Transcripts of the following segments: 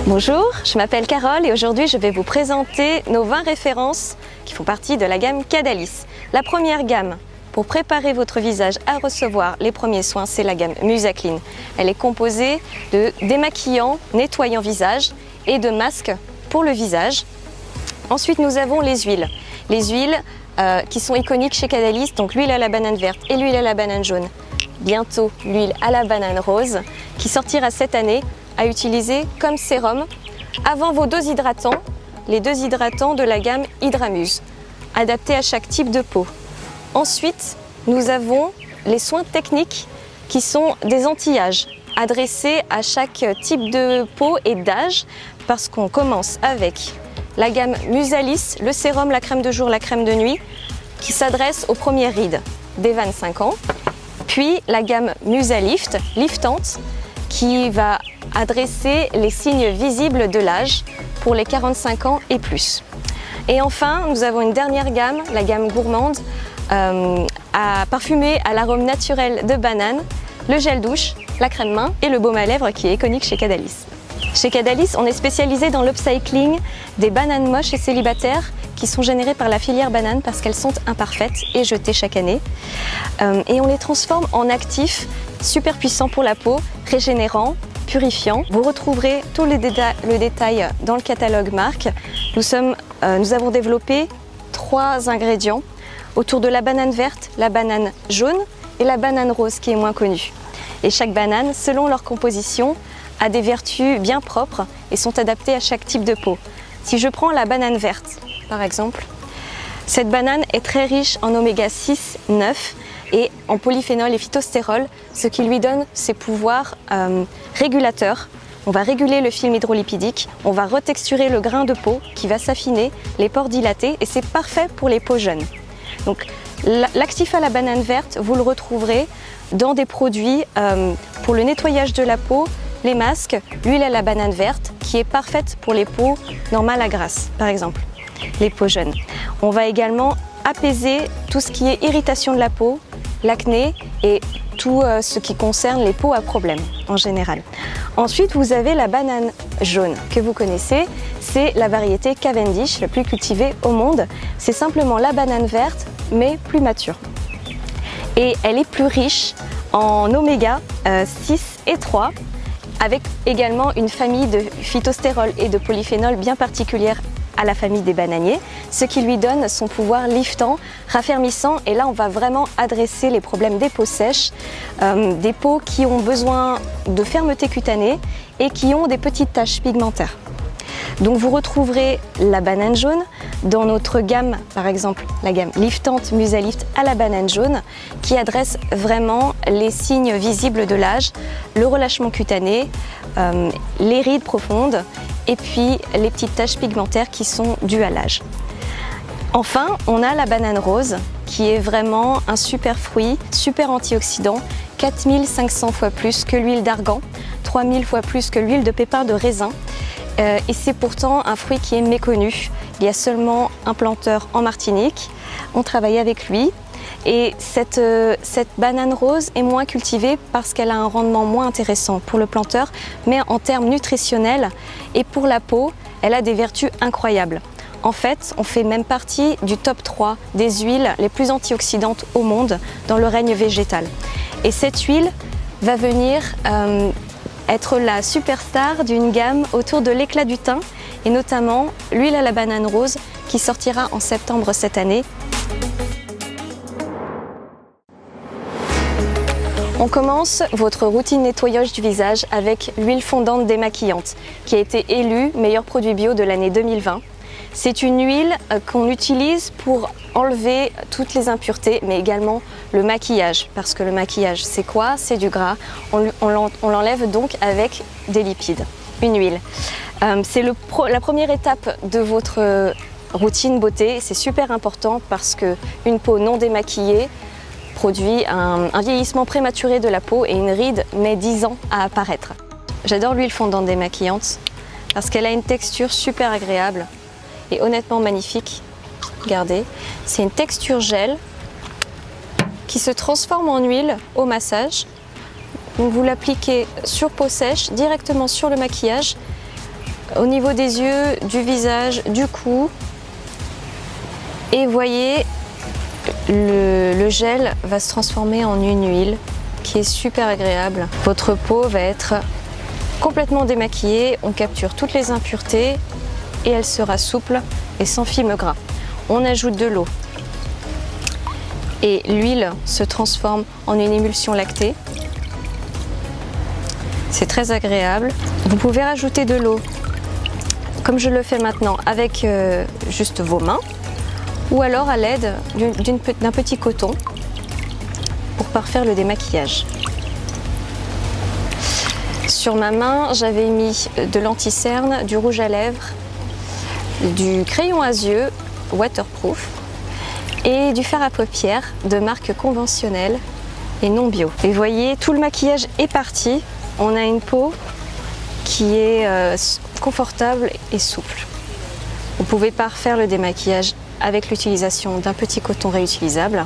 Bonjour, je m'appelle Carole et aujourd'hui je vais vous présenter nos 20 références qui font partie de la gamme Cadalis. La première gamme pour préparer votre visage à recevoir les premiers soins, c'est la gamme Musaclean. Elle est composée de démaquillants, nettoyants visage et de masques pour le visage. Ensuite nous avons les huiles. Les huiles qui sont iconiques chez Cadalis, donc l'huile à la banane verte et l'huile à la banane jaune. Bientôt l'huile à la banane rose qui sortira cette année à utiliser comme sérum avant vos deux hydratants, les deux hydratants de la gamme Hydramuse, adaptés à chaque type de peau. Ensuite, nous avons les soins techniques qui sont des anti-âge, adressés à chaque type de peau et d'âge, parce qu'on commence avec la gamme Musalis, le sérum, la crème de jour, la crème de nuit, qui s'adresse aux premières rides des 25 ans. Puis la gamme Musalift, liftante, qui va adresser les signes visibles de l'âge pour les 45 ans et plus. Et enfin, nous avons une dernière gamme, la gamme gourmande, à parfumer à l'arôme naturel de banane, le gel douche, la crème main et le baume à lèvres qui est iconique chez Cadalis. Chez Cadalis, on est spécialisé dans l'upcycling des bananes moches et célibataires qui sont générées par la filière banane parce qu'elles sont imparfaites et jetées chaque année. Et on les transforme en actifs super puissants pour la peau, régénérants, purifiants. Vous retrouverez tout le détail dans le catalogue marque. Nous avons développé 3 ingrédients autour de la banane verte, la banane jaune et la banane rose qui est moins connue. Et chaque banane, selon leur composition, a des vertus bien propres et sont adaptées à chaque type de peau. Si je prends la banane verte, par exemple, cette banane est très riche en oméga 6, 9 et en polyphénol et phytostérol, ce qui lui donne ses pouvoirs régulateurs. On va réguler le film hydrolipidique, on va retexturer le grain de peau qui va s'affiner, les pores dilatés et c'est parfait pour les peaux jeunes. Donc l'actif à la banane verte, vous le retrouverez dans des produits pour le nettoyage de la peau, les masques, l'huile à la banane verte qui est parfaite pour les peaux normales à grasse, par exemple, les peaux jeunes. On va également apaiser tout ce qui est irritation de la peau, l'acné et tout ce qui concerne les peaux à problème en général. Ensuite, vous avez la banane jaune que vous connaissez, c'est la variété Cavendish, la plus cultivée au monde. C'est simplement la banane verte mais plus mature. Et elle est plus riche en oméga 6 et 3 avec également une famille de phytostérol et de polyphénol bien particulière à la famille des bananiers, ce qui lui donne son pouvoir liftant, raffermissant et là on va vraiment adresser les problèmes des peaux sèches, des peaux qui ont besoin de fermeté cutanée et qui ont des petites taches pigmentaires. Donc vous retrouverez la banane jaune dans notre gamme, par exemple la gamme liftante Musalift à la banane jaune qui adresse vraiment les signes visibles de l'âge, le relâchement cutané, les rides profondes et puis les petites taches pigmentaires qui sont dues à l'âge. Enfin, on a la banane rose qui est vraiment un super fruit, super antioxydant, 4500 fois plus que l'huile d'argan, 3000 fois plus que l'huile de pépin de raisin. Et c'est pourtant un fruit qui est méconnu. Il y a seulement un planteur en Martinique, on travaille avec lui et cette banane rose est moins cultivée parce qu'elle a un rendement moins intéressant pour le planteur, mais en termes nutritionnels et pour la peau, elle a des vertus incroyables. En fait, on fait même partie du top 3 des huiles les plus antioxydantes au monde dans le règne végétal. Et cette huile va venir être la superstar d'une gamme autour de l'éclat du teint et notamment l'huile à la banane rose qui sortira en septembre cette année. On commence votre routine nettoyage du visage avec l'huile fondante démaquillante qui a été élue meilleur produit bio de l'année 2020. C'est une huile qu'on utilise pour enlever toutes les impuretés, mais également le maquillage. Parce que le maquillage, c'est quoi? C'est du gras. On l'enlève donc avec des lipides, une huile. C'est la première étape de votre routine beauté. C'est super important parce qu'une peau non démaquillée produit un vieillissement prématuré de la peau et une ride met 10 ans à apparaître. J'adore l'huile fondante démaquillante parce qu'elle a une texture super agréable et honnêtement magnifique. Regardez, c'est une texture gel qui se transforme en huile au massage. Donc vous l'appliquez sur peau sèche, directement sur le maquillage au niveau des yeux, du visage, du cou. Et voyez, le gel va se transformer en une huile qui est super agréable. Votre peau va être complètement démaquillée, on capture toutes les impuretés et elle sera souple et sans film gras. On ajoute de l'eau et l'huile se transforme en une émulsion lactée. C'est très agréable. Vous pouvez rajouter de l'eau, comme je le fais maintenant, avec juste vos mains, ou alors à l'aide d'un petit coton pour parfaire le démaquillage. Sur ma main, j'avais mis de l'anti-cerne, du rouge à lèvres, du crayon à yeux waterproof et du fard à paupières de marque conventionnelle et non bio. Et vous voyez, tout le maquillage est parti. On a une peau qui est confortable et souple. Vous pouvez parfaire le démaquillage avec l'utilisation d'un petit coton réutilisable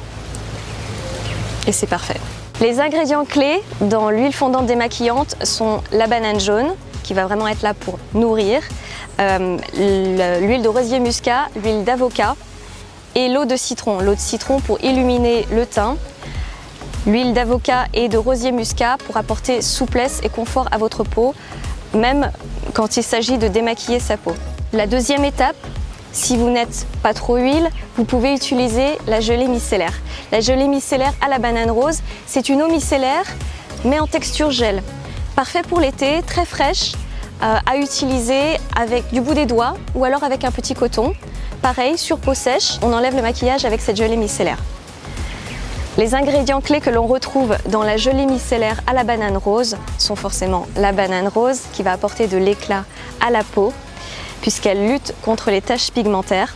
et c'est parfait. Les ingrédients clés dans l'huile fondante démaquillante sont la banane jaune qui va vraiment être là pour nourrir, l'huile de rosier muscat, l'huile d'avocat et l'eau de citron. L'eau de citron pour illuminer le teint, l'huile d'avocat et de rosier muscat pour apporter souplesse et confort à votre peau, même quand il s'agit de démaquiller sa peau. La deuxième étape, si vous n'êtes pas trop huile, vous pouvez utiliser la gelée micellaire. La gelée micellaire à la banane rose, c'est une eau micellaire mais en texture gel. Parfait pour l'été, très fraîche, à utiliser avec du bout des doigts ou alors avec un petit coton. Pareil, sur peau sèche, on enlève le maquillage avec cette gelée micellaire. Les ingrédients clés que l'on retrouve dans la gelée micellaire à la banane rose sont forcément la banane rose qui va apporter de l'éclat à la peau puisqu'elle lutte contre les taches pigmentaires.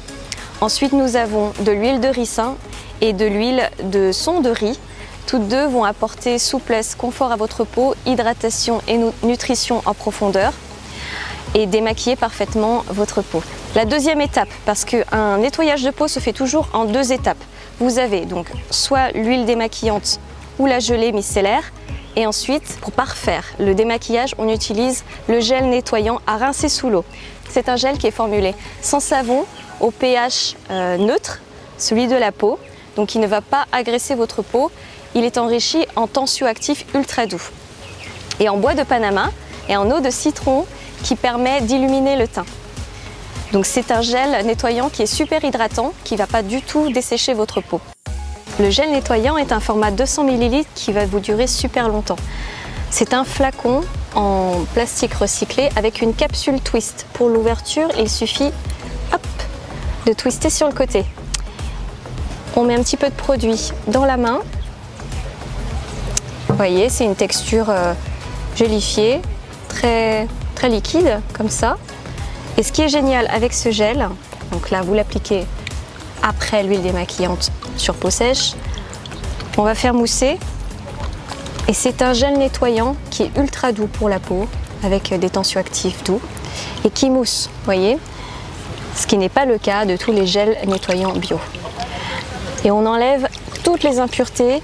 Ensuite, nous avons de l'huile de ricin et de l'huile de son de riz. Toutes deux vont apporter souplesse, confort à votre peau, hydratation et nutrition en profondeur et démaquiller parfaitement votre peau. La deuxième étape, parce qu'un nettoyage de peau se fait toujours en deux étapes. Vous avez donc soit l'huile démaquillante ou la gelée micellaire et ensuite, pour parfaire le démaquillage, on utilise le gel nettoyant à rincer sous l'eau. C'est un gel qui est formulé sans savon, au pH neutre, celui de la peau, donc il ne va pas agresser votre peau. Il est enrichi en tensioactif ultra doux et en bois de Panama et en eau de citron qui permet d'illuminer le teint. Donc c'est un gel nettoyant qui est super hydratant, qui ne va pas du tout dessécher votre peau. Le gel nettoyant est un format 200 ml qui va vous durer super longtemps. C'est un flacon en plastique recyclé avec une capsule twist. Pour l'ouverture, il suffit de twister sur le côté. On met un petit peu de produit dans la main. Vous voyez, c'est une texture gélifiée, très liquide comme ça. Et ce qui est génial avec ce gel, donc là vous l'appliquez après l'huile démaquillante sur peau sèche, on va faire mousser et c'est un gel nettoyant qui est ultra doux pour la peau avec des tensioactifs doux et qui mousse, vous voyez, ce qui n'est pas le cas de tous les gels nettoyants bio. Et on enlève toutes les impuretés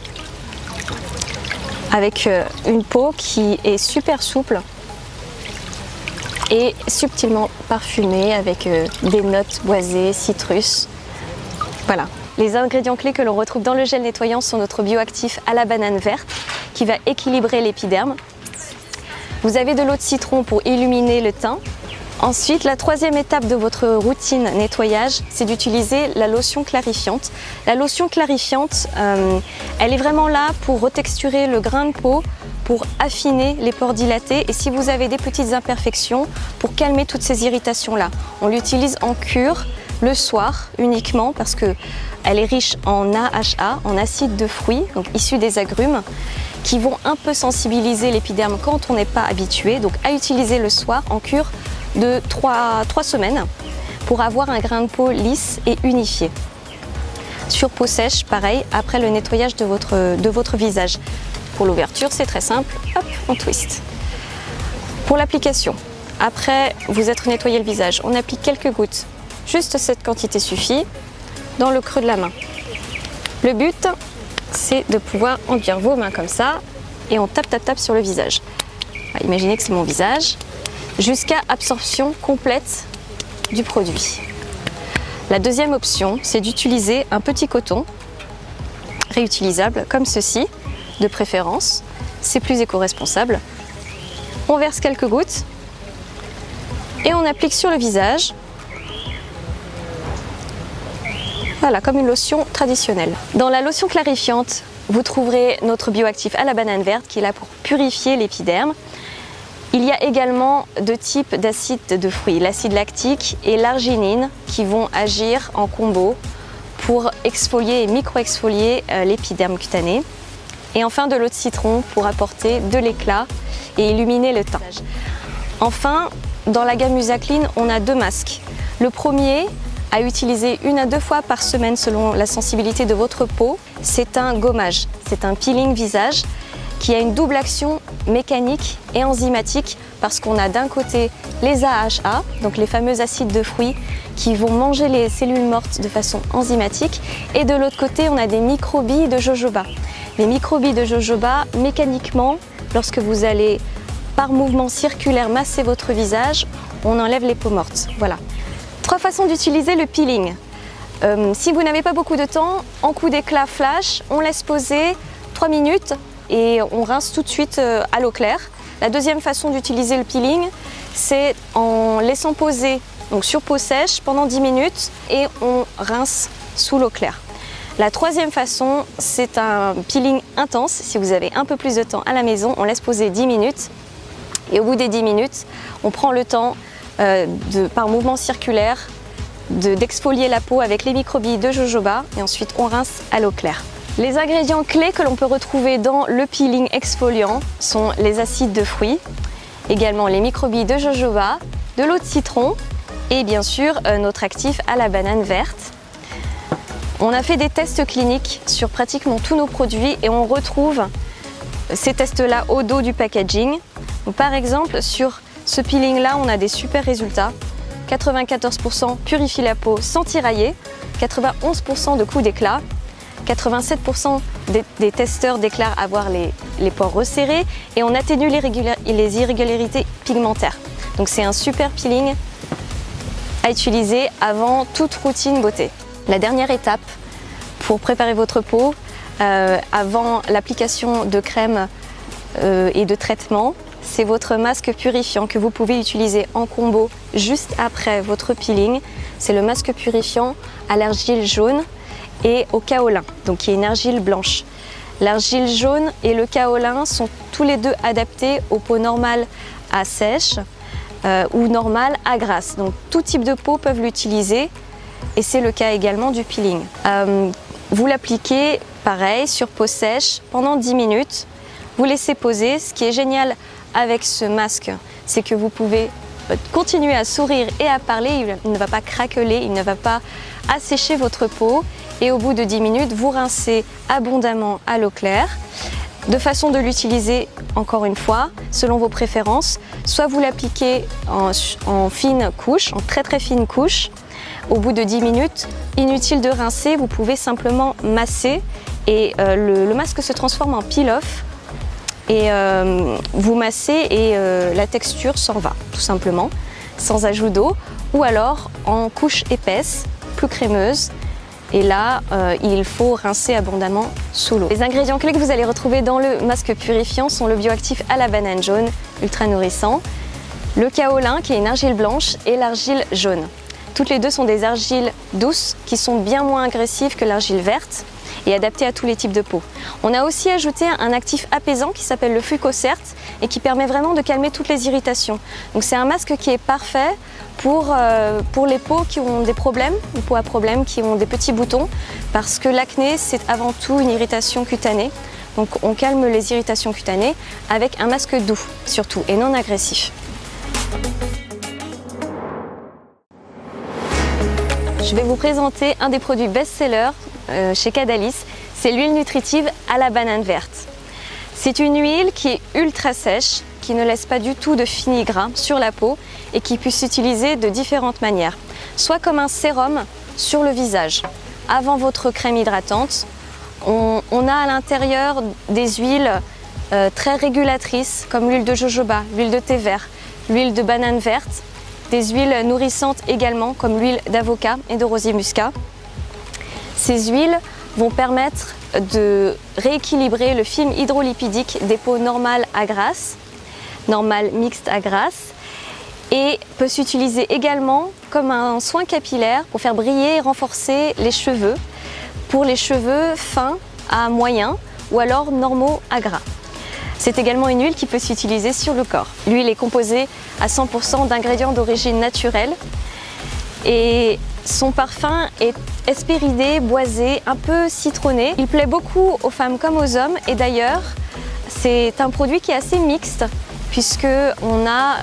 avec une peau qui est super souple et subtilement parfumée avec des notes boisées, citrus. Voilà. Les ingrédients clés que l'on retrouve dans le gel nettoyant sont notre bioactif à la banane verte qui va équilibrer l'épiderme. Vous avez de l'eau de citron pour illuminer le teint. Ensuite, la troisième étape de votre routine nettoyage, c'est d'utiliser la lotion clarifiante. La lotion clarifiante, elle est vraiment là pour retexturer le grain de peau, pour affiner les pores dilatés et si vous avez des petites imperfections, pour calmer toutes ces irritations-là. On l'utilise en cure le soir uniquement parce qu'elle est riche en AHA, en acide de fruits, donc issu des agrumes, qui vont un peu sensibiliser l'épiderme quand on n'est pas habitué, donc à utiliser le soir en cure de 3 semaines pour avoir un grain de peau lisse et unifié. Sur peau sèche, pareil, après le nettoyage de votre visage. Pour l'ouverture, c'est très simple, hop, on twist. Pour l'application, après vous être nettoyé le visage, on applique quelques gouttes, juste cette quantité suffit, dans le creux de la main. Le but, c'est de pouvoir enduire vos mains comme ça et on tape sur le visage. Imaginez que c'est mon visage. jusqu'à absorption complète du produit. La deuxième option, c'est d'utiliser un petit coton réutilisable comme ceci, de préférence. C'est plus éco-responsable. On verse quelques gouttes et on applique sur le visage. Voilà, comme une lotion traditionnelle. Dans la lotion clarifiante, vous trouverez notre bioactif à la banane verte qui est là pour purifier l'épiderme. Il y a également deux types d'acides de fruits, l'acide lactique et l'arginine, qui vont agir en combo pour exfolier et micro-exfolier l'épiderme cutané. Et enfin de l'eau de citron pour apporter de l'éclat et illuminer le teint. Enfin, dans la gamme Musacline, on a deux masques. Le premier, à utiliser 1 à 2 fois par semaine selon la sensibilité de votre peau, c'est un gommage, c'est un peeling visage qui a une double action mécanique et enzymatique parce qu'on a d'un côté les AHA, donc les fameux acides de fruits qui vont manger les cellules mortes de façon enzymatique, et de l'autre côté on a des microbilles de jojoba. Les microbilles de jojoba, mécaniquement, lorsque vous allez par mouvement circulaire masser votre visage, on enlève les peaux mortes. Voilà. 3 façons d'utiliser le peeling. Si vous n'avez pas beaucoup de temps, en coup d'éclat flash, on laisse poser 3 minutes et on rince tout de suite à l'eau claire. La deuxième façon d'utiliser le peeling, c'est en laissant poser donc sur peau sèche pendant 10 minutes et on rince sous l'eau claire. La troisième façon, c'est un peeling intense. Si vous avez un peu plus de temps à la maison, on laisse poser 10 minutes et au bout des 10 minutes, on prend le temps par mouvement circulaire d'exfolier la peau avec les microbilles de jojoba et ensuite on rince à l'eau claire. Les ingrédients clés que l'on peut retrouver dans le peeling exfoliant sont les acides de fruits, également les microbilles de jojoba, de l'eau de citron et bien sûr notre actif à la banane verte. On a fait des tests cliniques sur pratiquement tous nos produits et on retrouve ces tests-là au dos du packaging. Donc, par exemple, sur ce peeling-là, on a des super résultats. 94% purifie la peau sans tirailler, 91% de coup d'éclat, 87% des testeurs déclarent avoir les pores resserrés et on atténue les irrégularités pigmentaires. Donc c'est un super peeling à utiliser avant toute routine beauté. La dernière étape pour préparer votre peau, avant l'application de crème et de traitement, c'est votre masque purifiant que vous pouvez utiliser en combo juste après votre peeling. C'est le masque purifiant à l'argile jaune et au kaolin, donc qui est une argile blanche. L'argile jaune et le kaolin sont tous les deux adaptés aux peaux normales à sèche ou normales à grasse. Donc tout type de peau peuvent l'utiliser et c'est le cas également du peeling. Vous l'appliquez pareil sur peau sèche pendant 10 minutes. Vous laissez poser. Ce qui est génial avec ce masque, c'est que vous pouvez continuer à sourire et à parler. Il ne va pas craqueler, il ne va pas assécher votre peau. Et au bout de 10 minutes, vous rincez abondamment à l'eau claire. Deux façons de l'utiliser, encore une fois, selon vos préférences. Soit vous l'appliquez en fine couche, en très très fine couche. Au bout de 10 minutes, inutile de rincer, vous pouvez simplement masser et le masque se transforme en peel-off. Et vous massez et la texture s'en va, tout simplement, sans ajout d'eau. Ou alors en couche épaisse, plus crémeuse. Et là, il faut rincer abondamment sous l'eau. Les ingrédients clés que vous allez retrouver dans le masque purifiant sont le bioactif à la banane jaune, ultra nourrissant, le kaolin qui est une argile blanche et l'argile jaune. Toutes les deux sont des argiles douces qui sont bien moins agressives que l'argile verte et adaptées à tous les types de peau. On a aussi ajouté un actif apaisant qui s'appelle le Fucocert et qui permet vraiment de calmer toutes les irritations. Donc c'est un masque qui est parfait pour les peaux qui ont des problèmes, les peaux à problème, qui ont des petits boutons, parce que l'acné c'est avant tout une irritation cutanée. Donc on calme les irritations cutanées avec un masque doux surtout et non agressif. Je vais vous présenter un des produits best-sellers chez Cadalis, c'est l'huile nutritive à la banane verte. C'est une huile qui est ultra sèche, qui ne laisse pas du tout de fini gras sur la peau et qui peut s'utiliser de différentes manières. Soit comme un sérum sur le visage, avant votre crème hydratante. On a à l'intérieur des huiles très régulatrices comme l'huile de jojoba, l'huile de thé vert, l'huile de banane verte, des huiles nourrissantes également comme l'huile d'avocat et de rosier muscat. Ces huiles vont permettre de rééquilibrer le film hydrolipidique des peaux normales à grasses, normales mixtes à grasses, et peut s'utiliser également comme un soin capillaire pour faire briller et renforcer les cheveux, pour les cheveux fins à moyens ou alors normaux à gras. C'est également une huile qui peut s'utiliser sur le corps. L'huile est composée à 100% d'ingrédients d'origine naturelle et son parfum est hespéridé, boisé, un peu citronné. Il plaît beaucoup aux femmes comme aux hommes et d'ailleurs c'est un produit qui est assez mixte puisqu'on a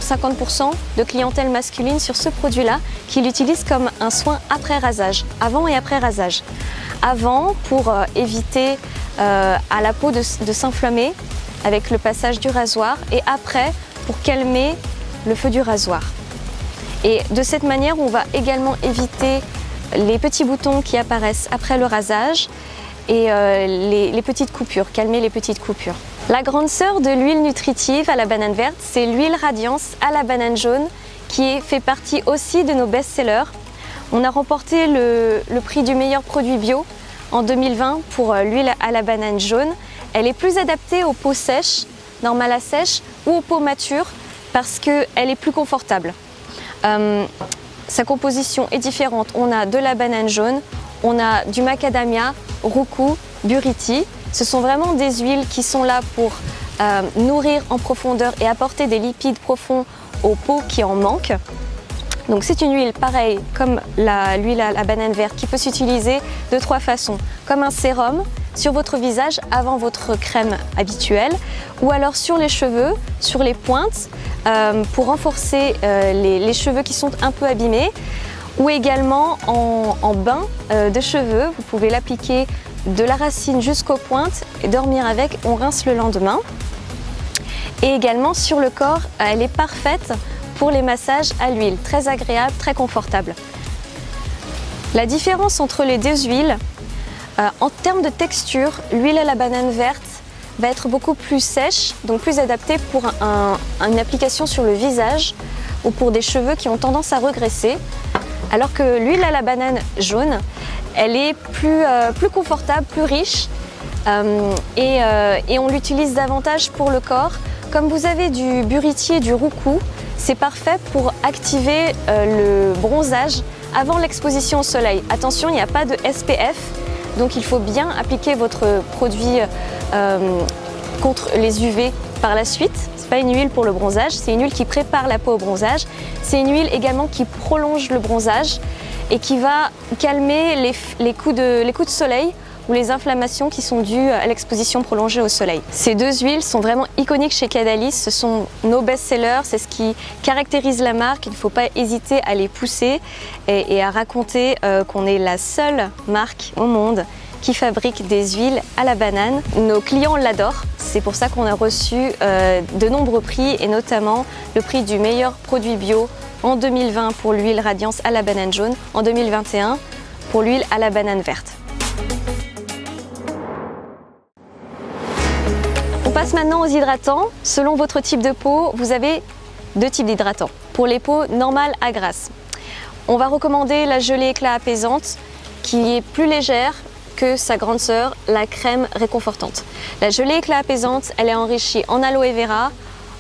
50% de clientèle masculine sur ce produit-là qui l'utilise comme un soin après rasage, avant et après rasage. Avant pour éviter à la peau de s'inflammer avec le passage du rasoir et après pour calmer le feu du rasoir. Et de cette manière, on va également éviter les petits boutons qui apparaissent après le rasage et les petites coupures, calmer les petites coupures. La grande sœur de l'huile nutritive à la banane verte, c'est l'huile Radiance à la banane jaune qui fait partie aussi de nos best-sellers. On a remporté le prix du meilleur produit bio en 2020 pour l'huile à la banane jaune. Elle est plus adaptée aux peaux sèches, normales à sèche ou aux peaux matures parce qu'elle est plus confortable. Sa composition est différente. On a de la banane jaune, on a du macadamia, roucou, buriti. Ce sont vraiment des huiles qui sont là pour nourrir en profondeur et apporter des lipides profonds aux peaux qui en manquent. Donc c'est une huile pareille comme l'huile à la banane verte qui peut s'utiliser de 3 façons. Comme un sérum sur votre visage avant votre crème habituelle ou alors sur les cheveux, sur les pointes pour renforcer les cheveux qui sont un peu abîmés ou également en bain de cheveux. Vous pouvez l'appliquer de la racine jusqu'aux pointes et dormir avec, on rince le lendemain. Et également sur le corps, elle est parfaite pour les massages à l'huile, très agréable, très confortable. La différence entre les deux huiles, en termes de texture, l'huile à la banane verte va être beaucoup plus sèche, donc plus adaptée pour une application sur le visage ou pour des cheveux qui ont tendance à regresser, alors que l'huile à la banane jaune, elle est plus confortable, plus riche et on l'utilise davantage pour le corps. Comme vous avez du buriti et du roucou, c'est parfait pour activer le bronzage avant l'exposition au soleil. Attention, il n'y a pas de SPF, donc il faut bien appliquer votre produit contre les UV par la suite. Ce n'est pas une huile pour le bronzage, c'est une huile qui prépare la peau au bronzage. C'est une huile également qui prolonge le bronzage et qui va calmer les coups de soleil ou les inflammations qui sont dues à l'exposition prolongée au soleil. Ces deux huiles sont vraiment iconiques chez Cadalis, ce sont nos best-sellers, c'est ce qui caractérise la marque, il ne faut pas hésiter à les pousser et à raconter qu'on est la seule marque au monde qui fabrique des huiles à la banane. Nos clients l'adorent, c'est pour ça qu'on a reçu de nombreux prix et notamment le prix du meilleur produit bio en 2020 pour l'huile Radiance à la banane jaune, en 2021 pour l'huile à la banane verte. On passe maintenant aux hydratants. Selon votre type de peau, vous avez 2 types d'hydratants. Pour les peaux normales à grasse, on va recommander la gelée éclat apaisante qui est plus légère que sa grande sœur, la crème réconfortante. La gelée éclat apaisante, elle est enrichie en aloe vera,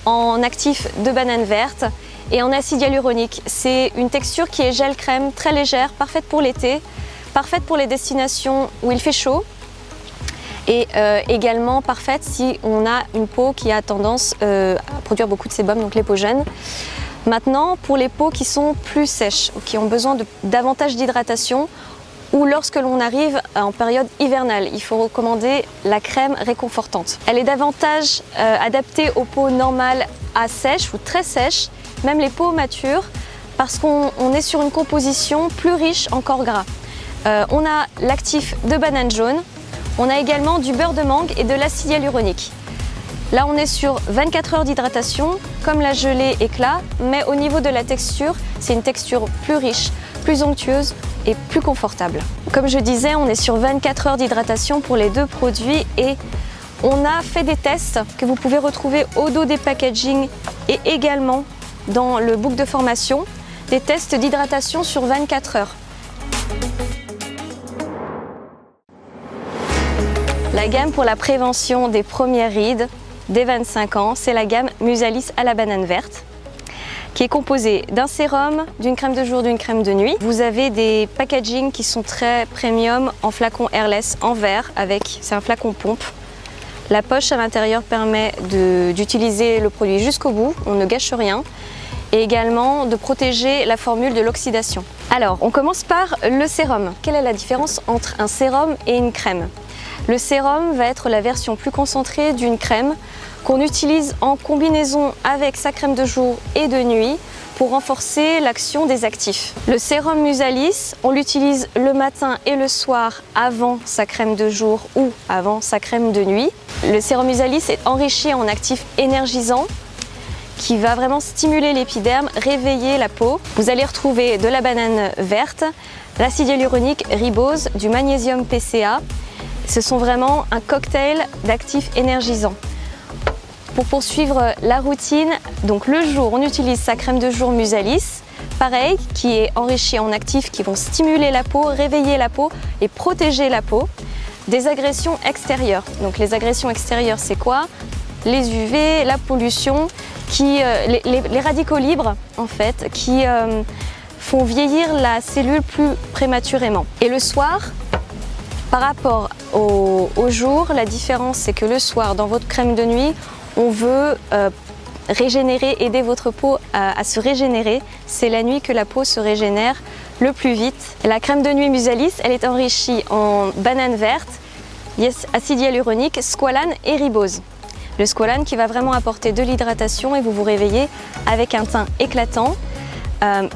en actif de banane verte et en acide hyaluronique. C'est une texture qui est gel crème, très légère, parfaite pour l'été, parfaite pour les destinations où il fait chaud et également parfaite si on a une peau qui a tendance à produire beaucoup de sébum, donc les peaux jeunes. Maintenant, pour les peaux qui sont plus sèches ou qui ont besoin de davantage d'hydratation ou lorsque l'on arrive en période hivernale, il faut recommander la crème réconfortante. Elle est davantage adaptée aux peaux normales à sèches ou très sèches, même les peaux matures, parce qu'on est sur une composition plus riche en corps gras. On a l'actif de banane jaune, on a également du beurre de mangue et de l'acide hyaluronique. Là, on est sur 24 heures d'hydratation, comme la gelée éclat, mais au niveau de la texture, c'est une texture plus riche, plus onctueuse et plus confortable. Comme je disais, on est sur 24 heures d'hydratation pour les 2 produits et On a fait des tests que vous pouvez retrouver au dos des packaging et également dans le book de formation, des tests d'hydratation sur 24 heures. La gamme pour la prévention des premières rides dès 25 ans, c'est la gamme Musalis à la banane verte, qui est composée d'un sérum, d'une crème de jour, d'une crème de nuit. Vous avez des packaging qui sont très premium en flacon airless en verre c'est un flacon pompe. La poche à l'intérieur permet d'utiliser le produit jusqu'au bout, on ne gâche rien, et également de protéger la formule de l'oxydation. Alors, on commence par le sérum. Quelle est la différence entre un sérum et une crème? Le sérum va être la version plus concentrée d'une crème qu'on utilise en combinaison avec sa crème de jour et de nuit pour renforcer l'action des actifs. Le sérum Musalis, on l'utilise le matin et le soir avant sa crème de jour ou avant sa crème de nuit. Le sérum Musalis est enrichi en actifs énergisants qui va vraiment stimuler l'épiderme, réveiller la peau. Vous allez retrouver de la banane verte, l'acide hyaluronique ribose, du magnésium PCA. Ce sont vraiment un cocktail d'actifs énergisants. Pour poursuivre la routine, donc le jour, on utilise sa crème de jour Musalis, pareil, qui est enrichie en actifs qui vont stimuler la peau, réveiller la peau et protéger la peau des agressions extérieures. Donc les agressions extérieures, c'est quoi? Les UV, la pollution, les radicaux libres en fait, qui font vieillir la cellule plus prématurément. Et le soir, par rapport au jour, la différence c'est que le soir, dans votre crème de nuit, on veut régénérer, aider votre peau à se régénérer. C'est la nuit que la peau se régénère le plus vite. La crème de nuit Musalis, elle est enrichie en banane verte, acide hyaluronique, squalane et ribose. Le squalane qui va vraiment apporter de l'hydratation et vous vous réveillez avec un teint éclatant,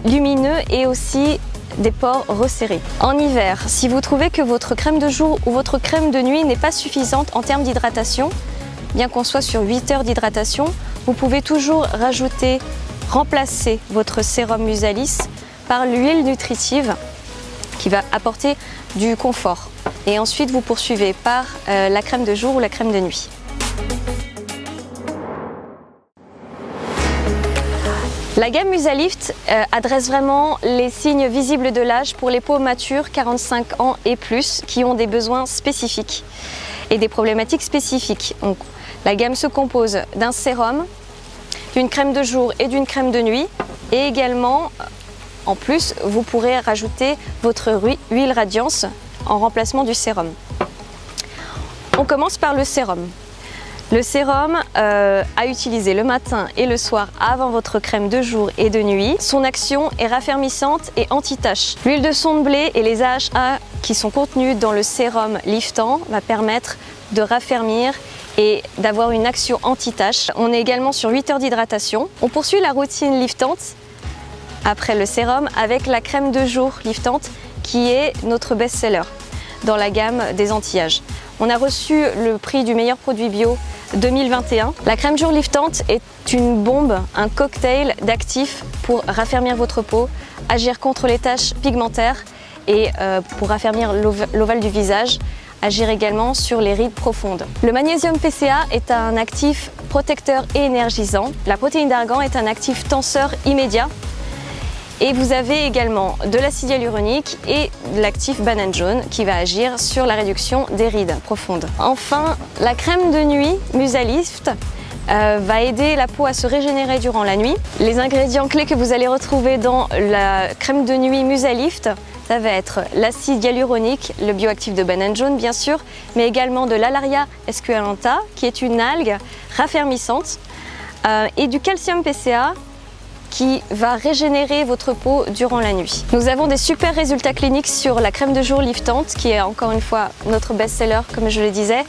lumineux et aussi des pores resserrés. En hiver, si vous trouvez que votre crème de jour ou votre crème de nuit n'est pas suffisante en termes d'hydratation, bien qu'on soit sur 8 heures d'hydratation, vous pouvez toujours remplacer votre sérum Musalis par l'huile nutritive qui va apporter du confort. Et ensuite, vous poursuivez par la crème de jour ou la crème de nuit. La gamme Musalift adresse vraiment les signes visibles de l'âge pour les peaux matures, 45 ans et plus, qui ont des besoins spécifiques et des problématiques spécifiques. Donc, la gamme se compose d'un sérum, d'une crème de jour et d'une crème de nuit. Et également, en plus, vous pourrez rajouter votre huile Radiance en remplacement du sérum. On commence par le sérum. Le sérum à utiliser le matin et le soir avant votre crème de jour et de nuit. Son action est raffermissante et anti-tache. L'huile de son de blé et les AHA qui sont contenus dans le sérum liftant va permettre de raffermir et d'avoir une action anti-tache. On est également sur 8 heures d'hydratation. On poursuit la routine liftante après le sérum avec la crème de jour liftante qui est notre best-seller dans la gamme des anti-âges. On a reçu le prix du meilleur produit bio 2021. La crème jour liftante est une bombe, un cocktail d'actifs pour raffermir votre peau, agir contre les taches pigmentaires et pour raffermir l'ovale du visage, agir également sur les rides profondes. Le magnésium PCA est un actif protecteur et énergisant. La protéine d'argan est un actif tenseur immédiat. Et vous avez également de l'acide hyaluronique et de l'actif banane jaune qui va agir sur la réduction des rides profondes. Enfin, la crème de nuit Musalift va aider la peau à se régénérer durant la nuit. Les ingrédients clés que vous allez retrouver dans la crème de nuit Musalift, ça va être l'acide hyaluronique, le bioactif de banane jaune bien sûr, mais également de l'Alaria esculenta qui est une algue raffermissante et du calcium PCA qui va régénérer votre peau durant la nuit. Nous avons des super résultats cliniques sur la crème de jour liftante qui est encore une fois notre best-seller comme je le disais.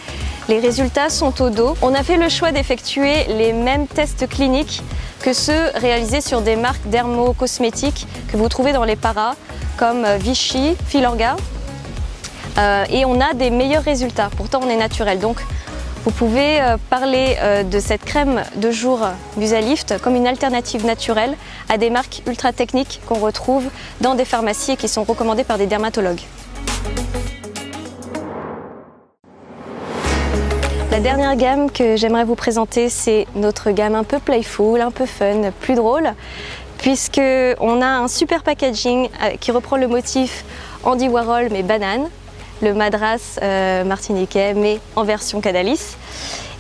Les résultats sont au dos. On a fait le choix d'effectuer les mêmes tests cliniques que ceux réalisés sur des marques dermo-cosmétiques que vous trouvez dans les paras comme Vichy, Filorga et on a des meilleurs résultats. Pourtant on est naturel donc vous pouvez parler de cette crème de jour Musalift comme une alternative naturelle à des marques ultra techniques qu'on retrouve dans des pharmacies et qui sont recommandées par des dermatologues. La La dernière gamme que j'aimerais vous présenter, c'est notre gamme un peu playful, un peu fun, plus drôle, puisqu'on a un super packaging qui reprend le motif Andy Warhol mais banane, le madras martiniquais mais en version Cadalis.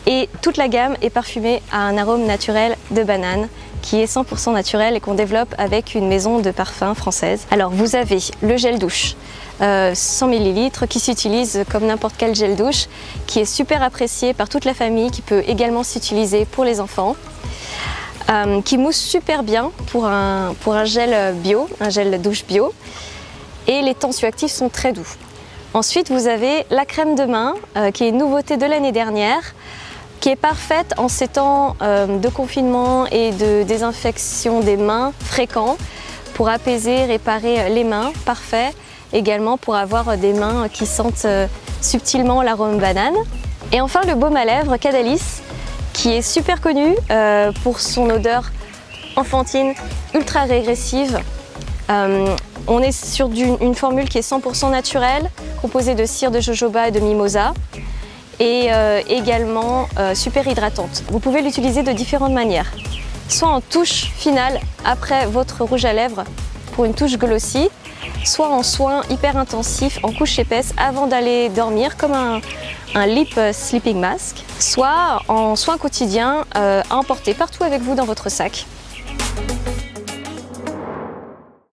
Et toute la gamme est parfumée à un arôme naturel de banane qui est 100% naturel et qu'on développe avec une maison de parfum française. Alors vous avez le gel douche, 100 ml qui s'utilise comme n'importe quel gel douche, qui est super apprécié par toute la famille, qui peut également s'utiliser pour les enfants, qui mousse super bien pour un gel bio, un gel douche bio, et les tensioactifs sont très doux. Ensuite vous avez la crème de main qui est une nouveauté de l'année dernière, qui est parfaite en ces temps de confinement et de désinfection des mains fréquents, pour apaiser, réparer les mains, parfait également pour avoir des mains qui sentent subtilement l'arôme banane. Et enfin le baume à lèvres Cadalis, qui est super connu pour son odeur enfantine, ultra régressive. On est sur une formule qui est 100% naturelle, composée de cire de jojoba et de mimosa, et également super hydratante. Vous pouvez l'utiliser de différentes manières, soit en touche finale après votre rouge à lèvres pour une touche glossy, soit en soin hyper intensif, en couche épaisse avant d'aller dormir comme un lip sleeping mask, soit en soin quotidien à emporter partout avec vous dans votre sac.